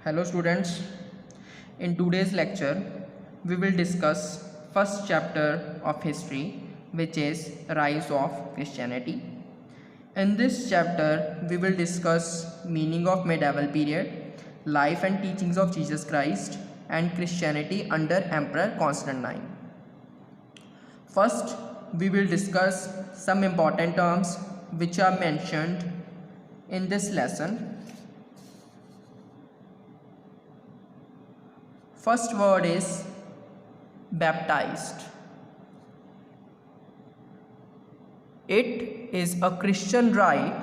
Hello students, in today's lecture we will discuss first chapter of history, which is rise of Christianity. In this chapter we will discuss meaning of medieval period, life and teachings of Jesus Christ and Christianity under Emperor Constantine. First we will discuss some important terms which are mentioned in this lesson. First word is baptized. It is a Christian rite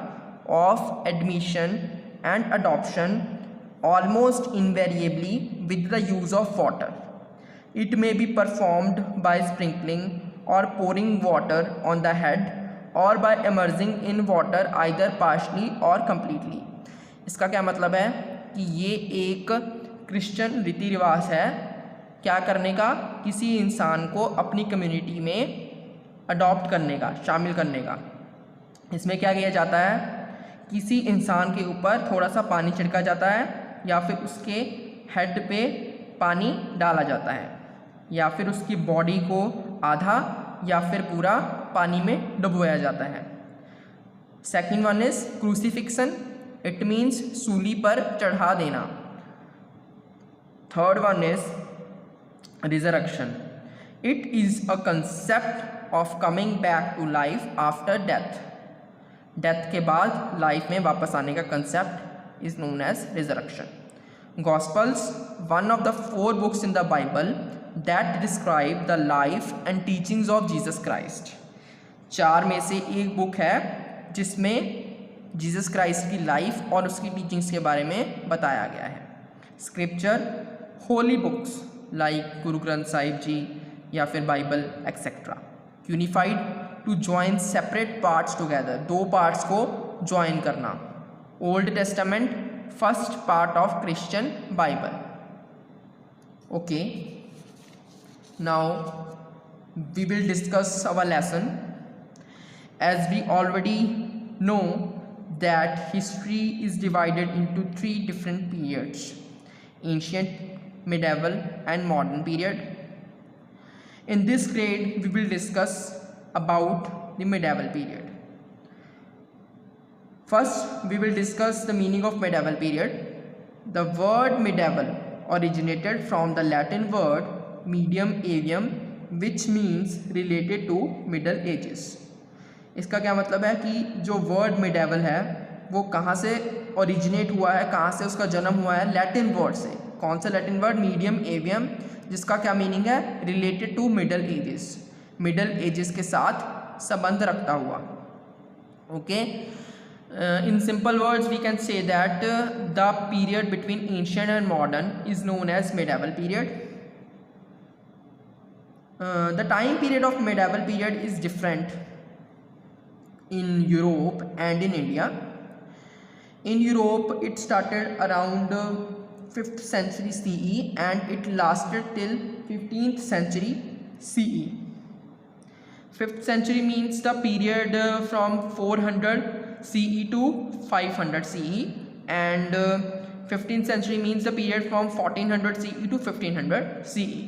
of admission and adoption, almost invariably with the use of water. It may be performed by sprinkling or pouring water on the head or by immersing in water either partially or completely. इसका क्या मतलब है कि ये एक Christian रीति रिवाज है क्या करने का, किसी इंसान को अपनी कम्युनिटी में अडॉप्ट करने का, शामिल करने का। इसमें क्या किया जाता है, किसी इंसान के ऊपर थोड़ा सा पानी छिड़का जाता है या फिर उसके हेड पे पानी डाला जाता है या फिर उसकी बॉडी को आधा या फिर पूरा पानी में डुबोया जाता है। Second one is crucifixion, it means सूली पर चढ़ा देना। Third one is resurrection, it is a concept of coming back to life after death. Death के बाद लाइफ में वापस आने का concept is known as resurrection. Gospels, one of the 4 books in the Bible that describe the life and teachings of Jesus Christ. 4 में से एक book है जिसमें जीसस क्राइस्ट की लाइफ और उसकी टीचिंग्स के बारे में बताया गया है। Scripture, holy books like Guru Granth Sahib ji या फिर Bible etcetera. Unified, to join separate parts together, 2 parts को ज्वाइन करना। Old Testament, first part of Christian Bible. Okay, now we will discuss our lesson. As we already know that history is divided into 3 different periods: ancient, medieval and modern period. In this grade we will discuss about the medieval period. First we will discuss the meaning of medieval period. The word medieval originated from the Latin word medium avium, which means related to middle ages. इसका क्या मतलब है कि जो word medieval है वो कहाँ से ओरिजिनेट हुआ है, कहाँ से उसका जन्म हुआ है? लैटिन वर्ड से। कौन सा लैटिन वर्ड? मीडियम एवियम, जिसका क्या मीनिंग है? Related to middle edges, middle Ages के साथ संबंध रखता हुआ। Okay, in simple words we can say that the period between ancient and modern is known as medieval period. The time period of medieval period is different in Europe and in India. In Europe it started around 5th century CE and it lasted till 15th century CE. 5th century means the period from 400 CE to 500 CE, and 15th century means the period from 1400 CE to 1500 CE.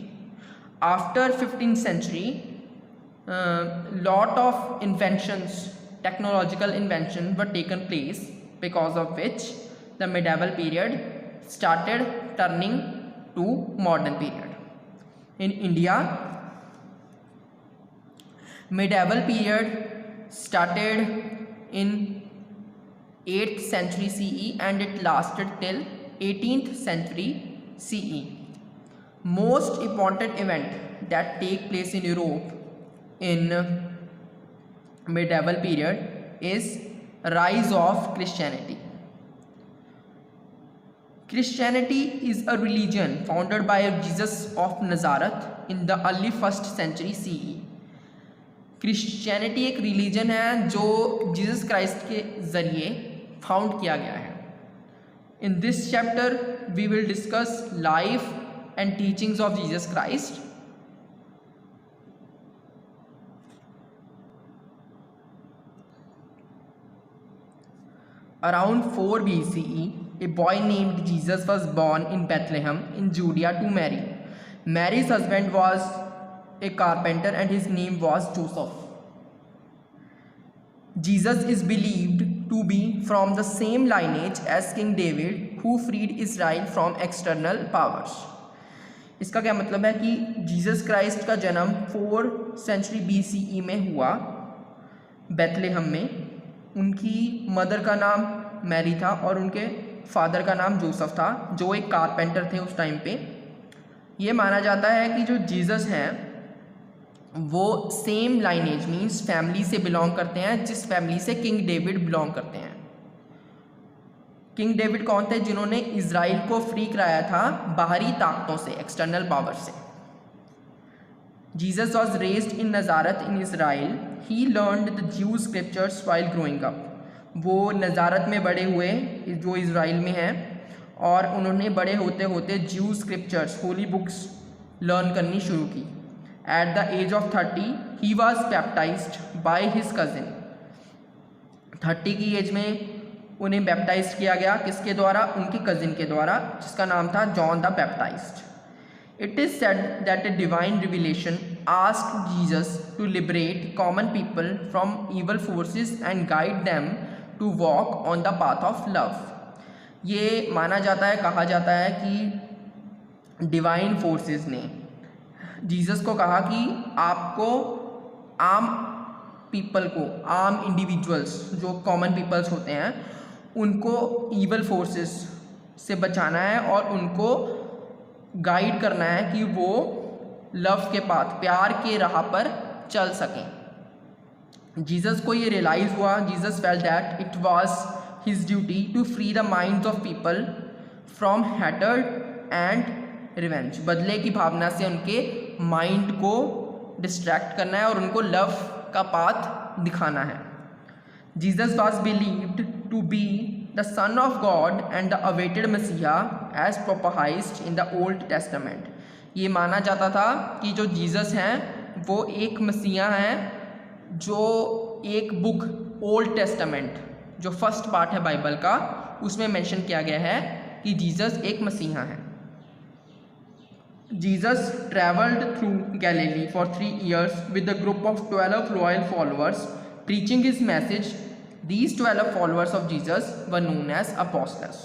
After 15th century lot of inventions, technological inventions were taken place, because of which the medieval period started turning to modern period. In India, medieval period started in 8th century CE and it lasted till 18th century CE. Most important event that take place in Europe in medieval period is rise of Christianity. Christianity is a religion founded by Jesus of Nazareth in the early 1st century CE. Christianity एक religion है जो Jesus Christ के ज़रिए found किया गया है। In this chapter we will discuss life and teachings of Jesus Christ. Around 4 BCE, a boy named Jesus was born in Bethlehem in Judea to Mary. Mary's husband was a carpenter and his name was Joseph. Jesus is believed to be from the same lineage as King David, who freed Israel from external powers. इसका क्या मतलब है कि Jesus Christ का जन्म 4 century BCE में हुआ Bethlehem में। उनकी मदर का नाम मैरी था और उनके फादर का नाम जोसेफ था, जो एक कारपेंटर थे उस टाइम पे। ये माना जाता है कि जो जीसस हैं वो सेम लाइनेज मीन्स फैमिली से बिलोंग करते हैं जिस फैमिली से किंग डेविड बिलोंग करते हैं। किंग डेविड कौन थे? जिन्होंने इज़राइल को फ्री कराया था बाहरी ताकतों से, एक्सटर्नल पावर से। Jesus was raised in Nazareth in Israel. He learned the Jew scriptures while growing up. वो नज़ारत में बड़े हुए जो इज़राइल में हैं, और उन्होंने बड़े होते होते ज्यू स्क्रिप्चर्स, होली बुक्स लर्न करनी शुरू की। At the age of 30, he was baptized by his cousin. 30 की एज में उन्हें बैप्टाइज किया गया, किसके द्वारा? उनके कजिन के द्वारा, जिसका नाम था John the baptised. It is said that a divine revelation asked Jesus to liberate common people from evil forces and guide them to walk on the path of love. ये माना जाता है, कहा जाता है कि डिवाइन फोर्सेस ने Jesus को कहा कि आपको आम पीपल को, आम इंडिविजुअल्स जो कॉमन पीपल्स होते हैं, उनको ईवल फोर्सेस से बचाना है और उनको गाइड करना है कि वो लव के पाथ, प्यार के राह पर चल सकें। जीसस को ये रियलाइज़ हुआ, Jesus felt that it was his duty to free the minds of people from hatred and revenge. बदले की भावना से उनके माइंड को डिस्ट्रैक्ट करना है और उनको लव का पाथ दिखाना है। Jesus was believed to be the son of God and the awaited messiah as prophesied in the Old Testament. ये माना जाता था कि जो जीसस हैं वो एक मसीहा हैं, जो एक बुक ओल्ड टेस्टामेंट जो फर्स्ट पार्ट है बाइबल का, उसमें मेंशन किया गया है कि जीसस एक मसीहा है। Jesus traveled through Galilee for 3 years with a group of 12 loyal followers, preaching his message. These 12 followers of Jesus were known as apostles.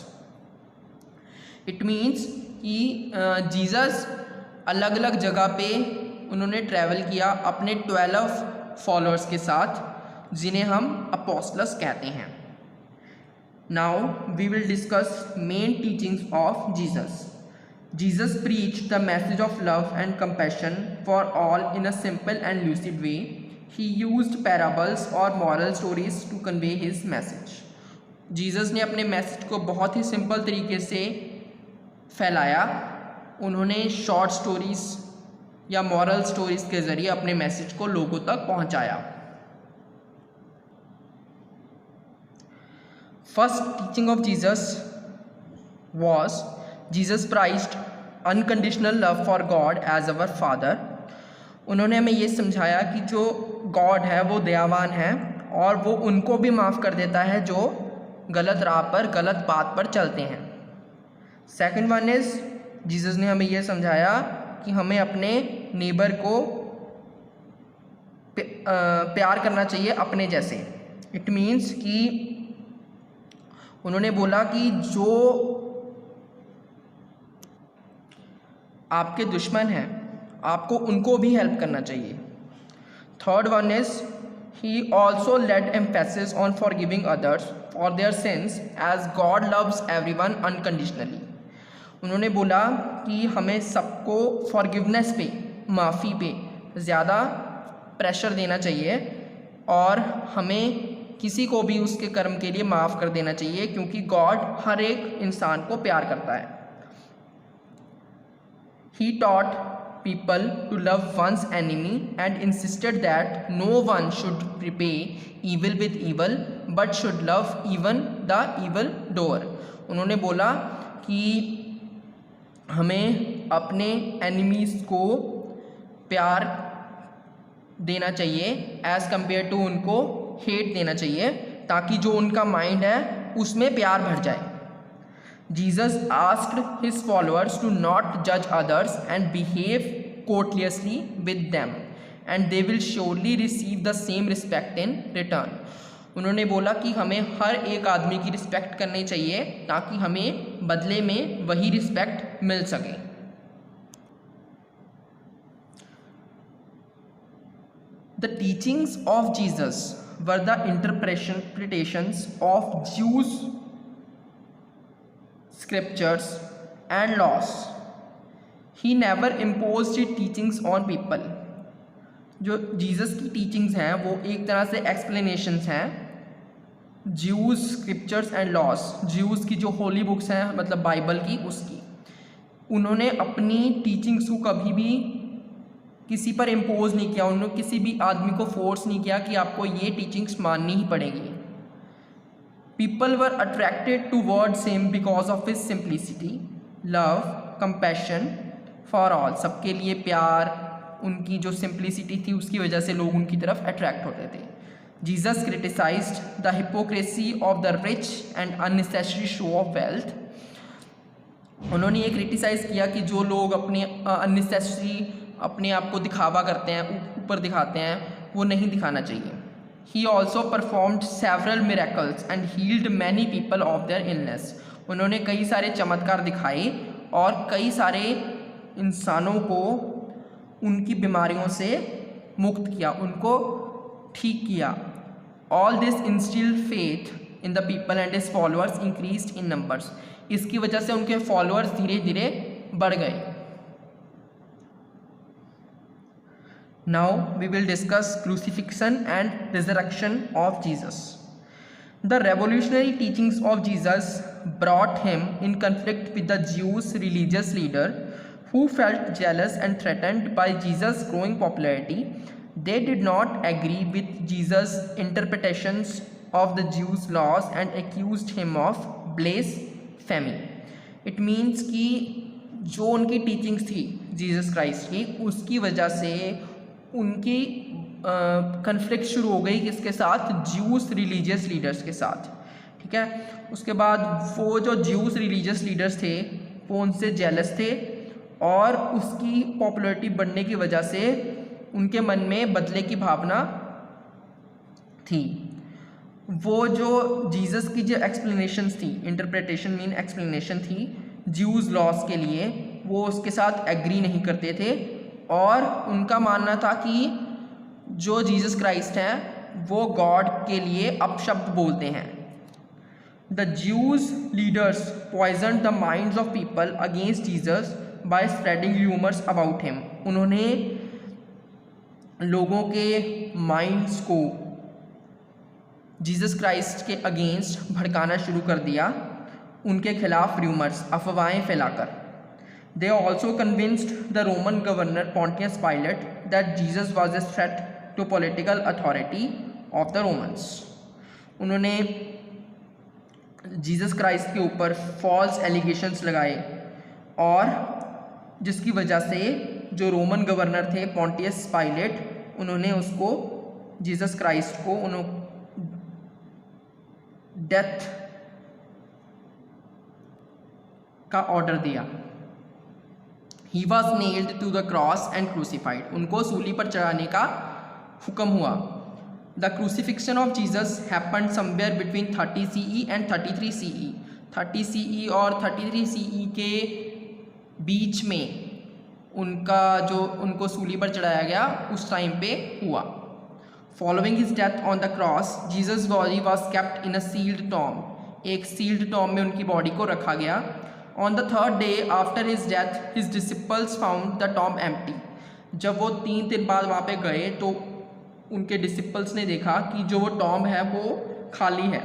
It means कि जीसस अलग अलग जगह पे उन्होंने ट्रैवल किया अपने 12 फॉलोअर्स के साथ, जिन्हें हम अपोस्टल्स कहते हैं। Now we will discuss main teachings of Jesus. Jesus preached the message of love and compassion for all in a simple and lucid way. He used parables or moral stories to convey his message. Jesus ने अपने message को बहुत ही simple तरीके से फैलाया। उन्होंने short stories या moral stories के ज़रिए अपने मैसेज को लोगों तक पहुंचाया। First teaching of Jesus was Jesus preached unconditional love for God as our Father. उन्होंने हमें ये समझाया कि जो गॉड है वो दयावान है और वो उनको भी माफ़ कर देता है जो गलत राह पर, गलत बात पर चलते हैं। सेकंड वन इज़, जीसस ने हमें ये समझाया कि हमें अपने नेबर को प्यार करना चाहिए अपने जैसे। इट मीन्स कि उन्होंने बोला कि जो आपके दुश्मन हैं आपको उनको भी हेल्प करना चाहिए। Third one is, he also let emphasis on forgiving others for their sins as God loves everyone unconditionally. उन्होंने बोला कि हमें सबको फॉरगिवनेस पे, माफ़ी पे ज़्यादा प्रेशर देना चाहिए और हमें किसी को भी उसके कर्म के लिए माफ़ कर देना चाहिए, क्योंकि गॉड हर एक इंसान को प्यार करता है। He taught people to love one's enemy and insisted that no one should repay evil with evil but should love even the evil doer. उन्होंने बोला कि हमें अपने एनिमीज़ को प्यार देना चाहिए एज़ कम्पेयर टू उनको हेट देना चाहिए, ताकि जो उनका माइंड है उसमें प्यार भर जाए। Jesus asked his followers to not judge others and behave courteously with them, and they will surely receive the same respect in return. उन्होंने बोला कि हमें हर एक आदमी की रिस्पेक्ट करनी चाहिए ताकि हमें बदले में वही रिस्पेक्ट मिल सके. The teachings of Jesus were the interpretations of Jews' scriptures and laws. He never imposed his teachings on people. जो जीसस की टीचिंग्स हैं वो एक तरह से एक्सप्लेनेशंस हैं Jews scriptures and loss. Jews की जो होली बुक्स हैं मतलब बाइबल की, उसकी उन्होंने अपनी टीचिंग्स को कभी भी किसी पर इम्पोज नहीं किया. उन्होंने किसी भी आदमी को फोर्स नहीं किया कि आपको ये टीचिंग्स माननी ही पड़ेगी. People were attracted towards him because of his simplicity, love, compassion for all. सबके लिए प्यार, उनकी जो सिंप्लिसिटी थी उसकी वजह से लोग उनकी तरफ अट्रैक्ट होते थे. Jesus criticized the hypocrisy of the rich and unnecessary show of wealth. उन्होंने ये क्रिटिसाइज़ किया कि जो लोग अपने अननेसेसरी अपने आप को दिखावा करते हैं, ऊपर दिखाते हैं, वो नहीं दिखाना चाहिए. He also performed several miracles and healed many people of their illness. उन्होंने कई सारे चमत्कार दिखाए और कई सारे इंसानों को उनकी बीमारियों से मुक्त किया, उनको ठीक किया. All this instilled faith in the people and his followers increased in numbers. इसकी वजह से उनके फॉलोअर्स धीरे धीरे बढ़ गए. Now we will discuss crucifixion and resurrection of Jesus. The revolutionary teachings of Jesus brought him in conflict with the Jewish religious leader who felt jealous and threatened by Jesus' growing popularity. They did not agree with Jesus' interpretations of the Jews' laws and accused him of blasphemy. It means कि जो उनकी teachings थी Jesus Christ की, उसकी वजह से उनकी conflict शुरू हो गई किसके साथ? ज्यूस रिलीजियस लीडर्स के साथ. ठीक है. उसके बाद वो जो ज्यूस रिलीजियस लीडर्स थे वो उनसे जेलस थे और उसकी पॉपुलैरिटी बढ़ने की वजह से उनके मन में बदले की भावना थी. वो जो जीसस की जो एक्सप्लेनेशंस थी, इंटरप्रिटेशन मीन एक्सप्लेनेशन थी ज्यूज लॉस के लिए, वो उसके साथ एग्री नहीं करते थे और उनका मानना था कि जो जीसस क्राइस्ट हैं वो गॉड के लिए अपशब्द बोलते हैं. The Jews leaders poisoned the minds of people against Jesus by spreading rumours about him. उन्होंने लोगों के माइंड्स को जीसस क्राइस्ट के अगेंस्ट भड़काना शुरू कर दिया, उनके खिलाफ र्यूमर्स, अफवाहें फैलाकर. They also convinced the Roman governor Pontius Pilate that Jesus was a threat to political authority of the Romans. उन्होंने जीसस क्राइस्ट के ऊपर फॉल्स एलिगेशंस लगाए और जिसकी वजह से जो रोमन गवर्नर थे पॉन्टियस पाइलेट, उन्होंने उसको जीसस क्राइस्ट को डेथ का ऑर्डर दिया. He was nailed to the cross and crucified. उनको सूली पर चढ़ाने का हुक्म हुआ. The crucifixion of Jesus happened somewhere between 30 CE and 33 CE. 30 CE और 33 CE के बीच में उनको सूली पर चढ़ाया गया, उस टाइम पे हुआ. Following his death on the cross, Jesus' body was kept in a sealed tomb. एक sealed tomb में उनकी बॉडी को रखा गया. On the third day after his death, his disciples found the tomb empty. जब वो 3 दिन बाद वहाँ पे गए तो उनके डिसिपल्स ने देखा कि जो वो टॉम्ब है वो खाली है.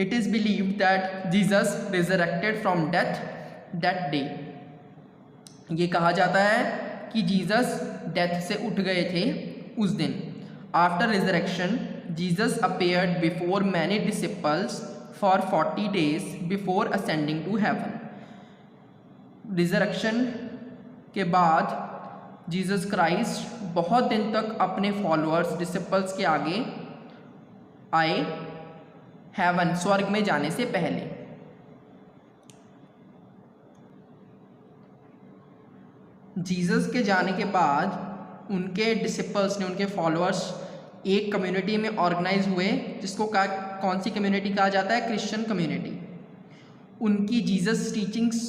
It is believed that Jesus resurrected from death that day. ये कहा जाता है कि जीसस डेथ से उठ गए थे उस दिन. After resurrection, Jesus appeared before many disciples for 40 days before ascending to heaven. Resurrection के बाद जीसस क्राइस्ट बहुत दिन तक अपने फॉलोअर्स डिसिपल्स के आगे आए हेवन, स्वर्ग में जाने से पहले. जीसस के जाने के बाद उनके डिसिपल्स ने, उनके फॉलोअर्स एक कम्युनिटी में ऑर्गेनाइज हुए, जिसको कौन सी कम्युनिटी कहा जाता है? Christian community. उनकी Jesus teachings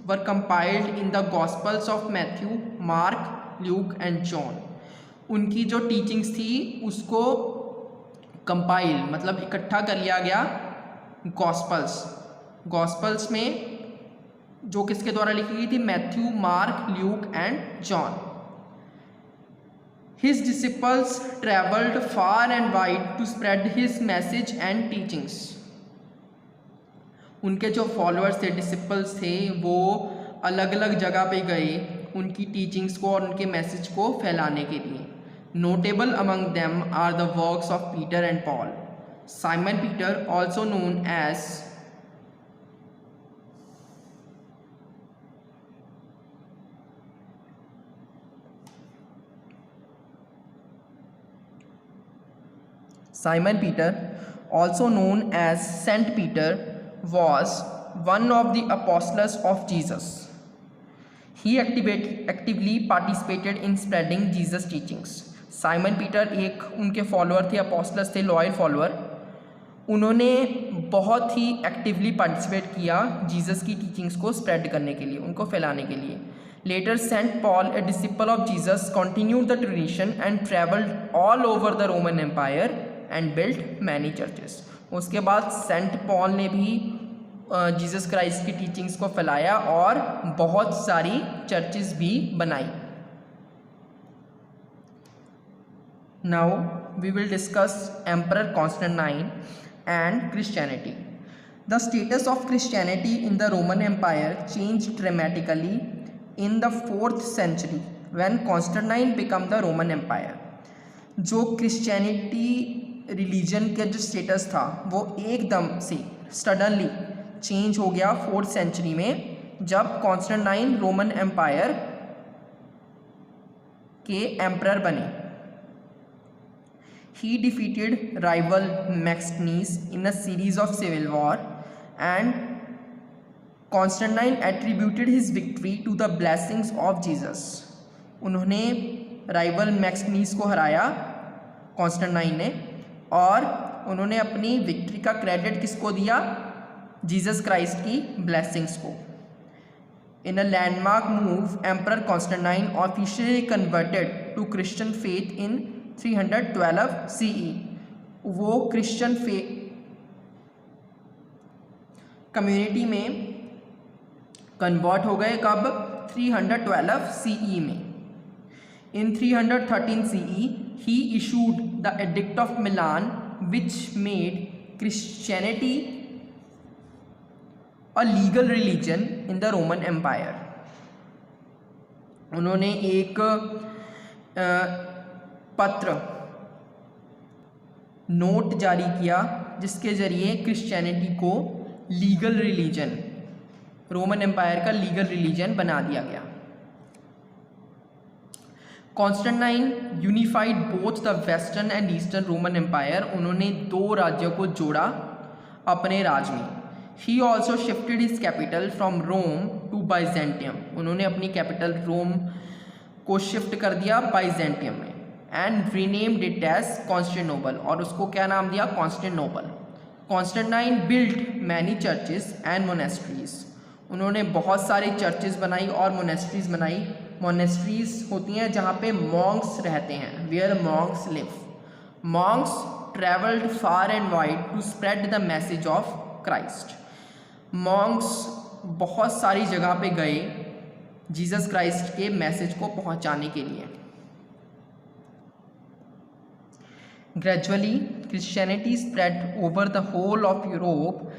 were compiled in the gospels of Matthew, Mark, Luke and John. उनकी जो टीचिंग्स थी उसको कंपाइल मतलब इकट्ठा कर लिया गया गॉस्पल्स में, जो किसके द्वारा लिखी गई थी? Matthew, Mark, Luke and John. His disciples traveled far and wide to spread his message and teachings. उनके जो फॉलोअर्स थे, डिसिपल्स थे, वो अलग अलग जगह पे गए उनकी टीचिंग्स को और उनके मैसेज को फैलाने के लिए। Notable among them are the works of Peter and Paul. Simon Peter, also known as Simon Peter, also known as Saint Peter, was one of the apostles of Jesus. He actively participated in spreading Jesus' teachings. Simon Peter एक उनके follower थे, apostles थे, loyal follower. उन्होंने बहुत ही actively participate किया Jesus की teachings को spread करने के लिए, उनको फैलाने के लिए। Later, Saint Paul, a disciple of Jesus, continued the tradition and traveled all over the Roman Empire and built many churches. उसके बाद सेंट पॉल ने भी जीसस क्राइस्ट की टीचिंग्स को फैलाया और बहुत सारी चर्चेस भी बनाई। Now we will discuss Emperor Constantine and Christianity. The status of Christianity in the Roman Empire changed dramatically in the 4th century when Constantine become the Roman Empire. जो Christianity religion का जो status था वो एकदम से suddenly change हो गया 4th century में, जब कॉन्स्टेंटाइन रोमन एम्पायर के एम्परर बने। He defeated rival Maxentius in a series of civil war and Constantine attributed his victory to the blessings of Jesus. उन्होंने राइवल मैक्सनीस को हराया कॉन्स्टेंटाइन ने, और उन्होंने अपनी विक्ट्री का क्रेडिट किसको दिया? जीसस क्राइस्ट की ब्लेसिंग्स को। In a landmark move, emperor Constantine officially converted to Christian faith in 312 CE। वो क्रिश्चियन कम्युनिटी में कन्वर्ट हो गए कब? 312 CE में। In 313 CE, he issued the Edict of Milan, which made Christianity a legal religion in the Roman Empire. उन्होंने एक पत्र, note जारी किया जिसके जरिए क्रिश्चियनिटी को लीगल रिलीजन, रोमन एम्पायर का लीगल रिलीजन बना दिया गया। Constantine unified both the western and eastern Roman Empire. उन्होंने 2 राज्यों को जोड़ा अपने राज में। He also shifted his capital from Rome to Byzantium. उन्होंने अपनी कैपिटल रोम को शिफ्ट कर दिया बाइजेंटियम में। And renamed it as Constantinople, और उसको क्या नाम दिया? Constantinople. Constantine build many churches and monasteries. उन्होंने बहुत सारी चर्चेस बनाई और मोनेस्ट्रीज बनाई। मोनेस्ट्रीज होती हैं जहाँ पे मॉन्क्स रहते हैं, where monks live. Monks travelled far and wide to spread the message of Christ. Monks बहुत सारी जगह पे गए जीसस क्राइस्ट के मैसेज को पहुँचाने के लिए। Gradually Christianity spread over the whole of Europe.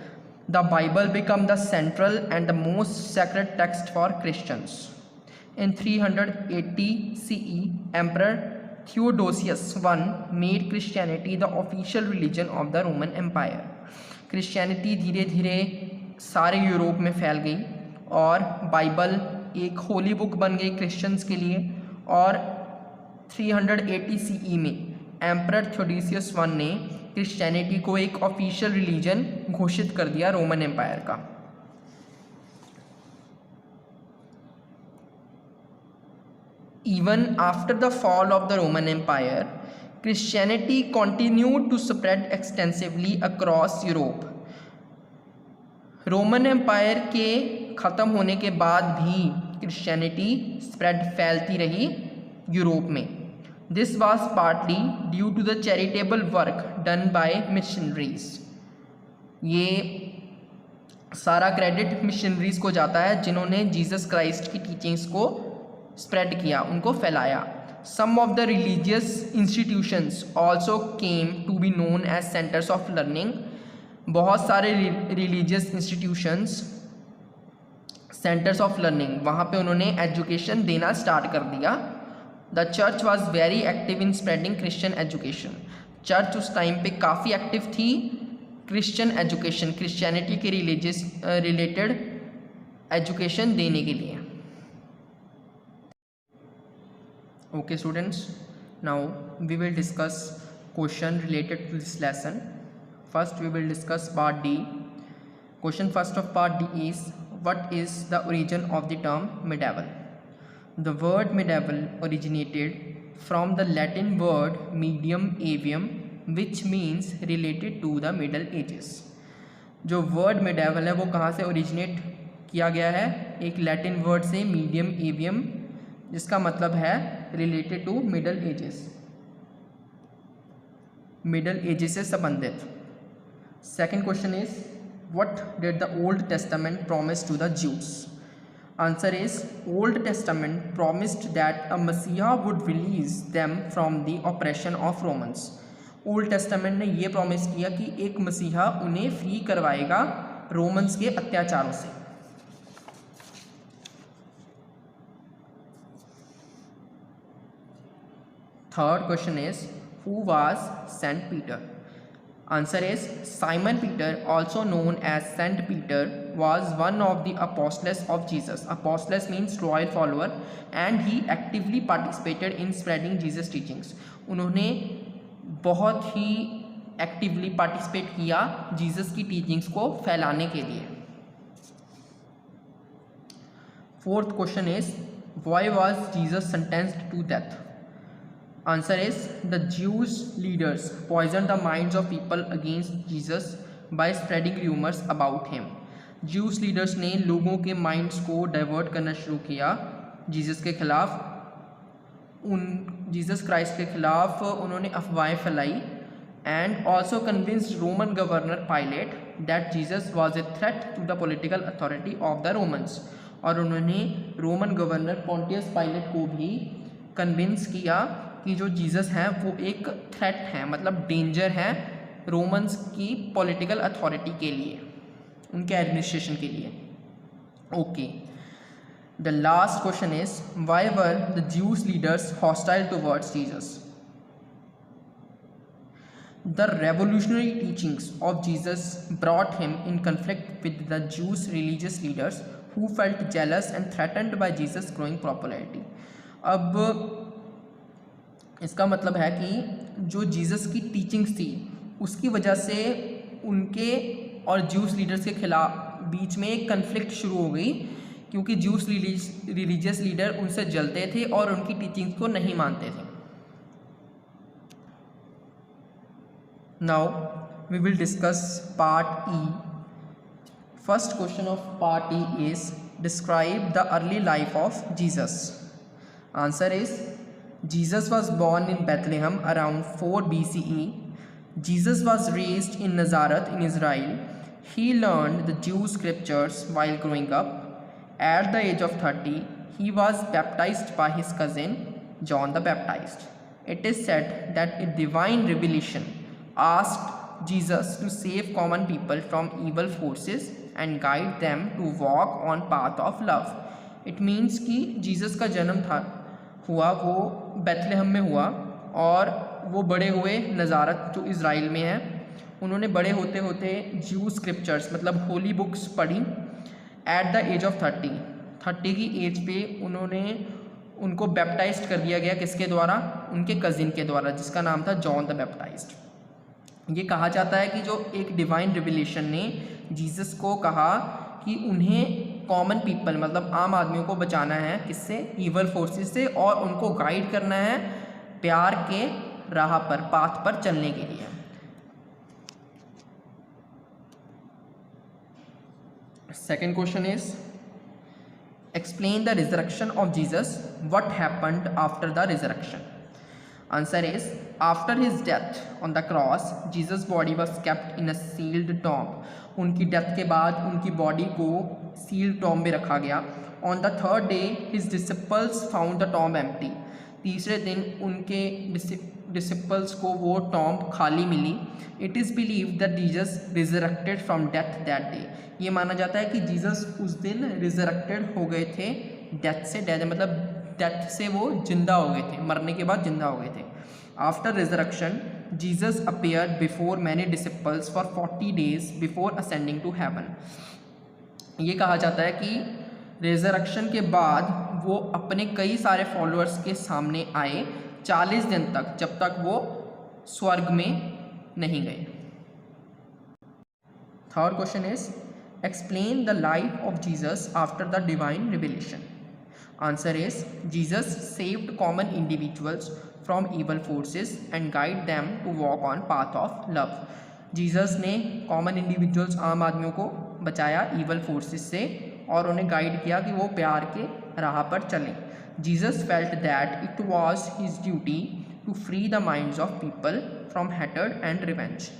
The Bible became the central and the most sacred text for Christians. In 380 CE, Emperor Theodosius I made Christianity the official religion of the Roman Empire. Christianity धीरे धीरे सारे Europe में फैल गई और Bible एक Holi book बन गई क्रिश्चियंस के लिए। और 380 CE में एम्परर थियोडोसियस I ने क्रिश्चियनिटी को एक ऑफिशियल रिलीजन घोषित कर दिया रोमन एम्पायर का। Even after the fall of the Roman Empire, Christianity continued to spread extensively across Europe. Roman empire के ख़त्म होने के बाद भी क्रिश्चियनिटी स्प्रेड फैलती रही यूरोप में. This was partly due to the charitable work done by missionaries. ये सारा क्रेडिट मिशनरीज को जाता है जिन्होंने जीसस क्राइस्ट की टीचिंग्स को स्प्रेड किया, उनको फैलाया. Some of the religious institutions also came to be known as centres of learning. बहुत सारे religious institutions centres of learning, वहाँ पे उन्होंने एजुकेशन देना स्टार्ट कर दिया. The church was very active in spreading Christian education. Church उस time पे काफ़ी एक्टिव थी क्रिश्चियन एजुकेशन, क्रिश्चियनिटी के रिलीजियस रिलेटेड एजुकेशन देने के लिए. Okay students, now we will discuss question related to this lesson. First we will discuss part D. Question first of part D is, what is the origin of the term medieval? The word medieval originated from the Latin word medium avium, which means related to the Middle Ages. जो word medieval है वो कहाँ से originate किया गया है? एक Latin word से medium avium, जिसका मतलब है related to middle edges, middle ages से संबंधित. Second question is, what did the Old Testament promise to the Jews? Answer is, Old Testament promised that a messiah would release them from the operation of Romans. Old Testament ने यह promise किया कि एक मसीहा उन्हें free करवाएगा Romans के अत्याचारों से. Third question is, who was Saint Peter? Answer is, Simon Peter, also known as Saint Peter, was one of the apostles of Jesus. Apostles means royal follower, and he actively participated in spreading Jesus teachings. उन्होंने बहुत ही actively participate किया Jesus की teachings को फैलाने के लिए. Fourth question is, why was Jesus sentenced to death? Answer is, the Jewish leaders poisoned the minds of people against Jesus by spreading rumors about him. Jewish leaders ने लोगों के minds को divert करना शुरू किया जीसस के खिलाफ. Jesus Christ के खिलाफ उन्होंने अफवाहें फैलाई. And also convinced Roman governor Pilate that Jesus was a threat to the political authority of the Romans. और उन्होंने रोमन गवर्नर पॉन्टियस पायलेट को भी कन्विंस किया कि जो जीसस हैं वो एक थ्रेट है, मतलब डेंजर है रोमन्स की पॉलिटिकल अथॉरिटी के लिए, उनके एडमिनिस्ट्रेशन के लिए. Okay, the last question is, why were the juice leaders hostile towards Jesus? The revolutionary teachings of Jesus brought him in conflict with the juice religious leaders who felt jealous and threatened bye Jesus growing popularity. अब इसका मतलब है कि जो Jesus की teachings थी उसकी वजह से उनके और ज्यूस लीडर्स के खिलाफ बीच में एक कन्फ्लिक्ट शुरू हो गई, क्योंकि ज्यूस रिलीजियस लीडर उनसे जलते थे और उनकी टीचिंग्स को नहीं मानते थे. Now we will discuss part E. First question of part E is, describe the early life of Jesus. Answer is, Jesus was born in Bethlehem around 4 BCE. Jesus was raised in Nazareth in Israel. He learned the Jewish scriptures while growing up. At the age of 30, he was baptized by his cousin John the Baptist. It is said that a divine revelation asked Jesus to save common people from evil forces and guide them to walk on path of love. It means कि Jesus का जन्म हुआ वो Bethlehem में हुआ और वो बड़े हुए नज़ारत जो इज़राइल में है. उन्होंने बड़े होते होते ज्यू स्क्रिप्चर्स मतलब होली बुक्स पढ़ी. एट द एज ऑफ 30 की एज पे उनको बैप्टाइज्ड कर दिया गया. किसके द्वारा? उनके कज़िन के द्वारा, जिसका नाम था जॉन द बैप्टाइज्ड. ये कहा जाता है कि जो एक डिवाइन रिविलेशन ने जीसस को कहा कि उन्हें कॉमन पीपल मतलब आम आदमियों को बचाना है किससे, ईवल फोर्सेस से, और उनको गाइड करना है प्यार के राह पर, पाथ पर चलने के लिए। Second question is explain the resurrection of Jesus. What happened after the resurrection? Answer is, after his death on the cross, Jesus' body was kept in a sealed tomb. उनकी डेथ के बाद उनकी body को sealed tomb में रखा गया। On the third day, his disciples found the tomb empty. तीसरे दिन उनके डिसिपल्स को वो टॉम्ब खाली मिली। It is believe that Jesus resurrected from death that day. ये माना जाता है कि जीसस उस दिन रिजरेक्टेड हो गए थे डेथ से, डेथ मतलब डेथ से वो जिंदा हो गए थे, मरने के बाद जिंदा हो गए थे। After resurrection Jesus appeared before many disciples for 40 days before ascending to heaven. ये कहा जाता है कि रिजरेक्शन के बाद वो अपने कई सारे फॉलोअर्स के सामने आए 40 दिन तक, जब तक वो स्वर्ग में नहीं गए। Third question is explain the life of Jesus after the divine revelation. Answer is, Jesus saved common individuals from evil forces and guide them to walk on path of love. Jesus ने common individuals आम आदमियों को बचाया evil forces से और उन्हें guide किया कि वो प्यार के राह पर चलें। Jesus felt that it was his duty to free the minds of people from hatred and revenge.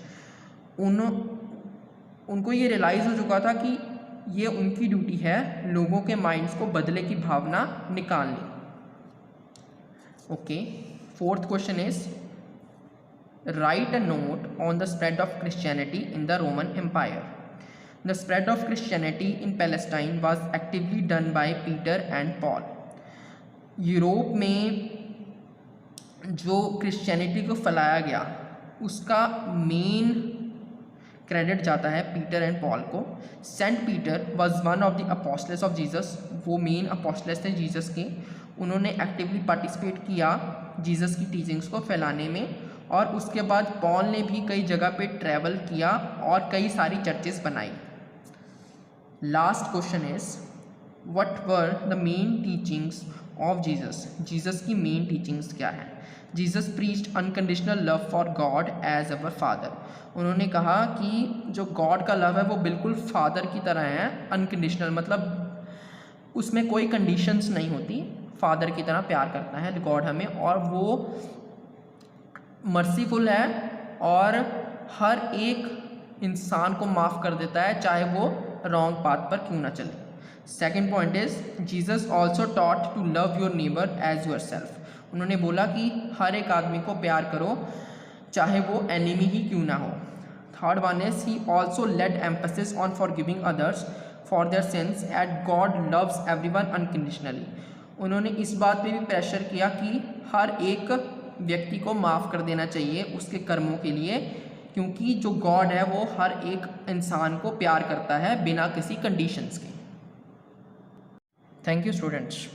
उनको ये रियलाइज़ हो चुका था कि ये उनकी ड्यूटी है लोगों के माइंड्स को बदले की भावना निकालनी। Okay, fourth question is write a note on the spread of Christianity in the Roman Empire. The spread of Christianity in Palestine was actively done by Peter and Paul. Europe में जो Christianity को फैलाया गया उसका main credit जाता है Peter and Paul को। Saint Peter was one of the apostles of Jesus. वो मेन अपोस्टल्स थे जीसस के। उन्होंने एक्टिवली पार्टिसिपेट किया जीसस की टीचिंग्स को फैलाने में, और उसके बाद पॉल ने भी कई जगह पे ट्रैवल किया और कई सारी चर्चेस बनाई। Last question is what were the main teachings of Jesus. Jesus की मेन टीचिंग्स क्या है? Jesus preached unconditional love for God as our father. उन्होंने कहा कि जो गॉड का लव है वो बिल्कुल फादर की तरह है। अनकंडीशनल मतलब उसमें कोई कंडीशंस नहीं होती, फादर की तरह प्यार करता है गॉड हमें, और वो मर्सीफुल है और हर एक इंसान को माफ़ कर देता है चाहे वो रॉन्ग पाथ पर क्यों ना चले। Second point is Jesus also taught to love your neighbour as yourself. उन्होंने बोला कि हर एक आदमी को प्यार करो चाहे वो एनिमी ही क्यों ना हो। Third one is he also led emphasis on forgiving others for their sins at God loves everyone unconditionally. उन्होंने इस बात पे भी प्रेशर किया कि हर एक व्यक्ति को माफ़ कर देना चाहिए उसके कर्मों के लिए, क्योंकि जो गॉड है वो हर एक इंसान को प्यार करता है बिना किसी कंडीशंस के। Thank you students.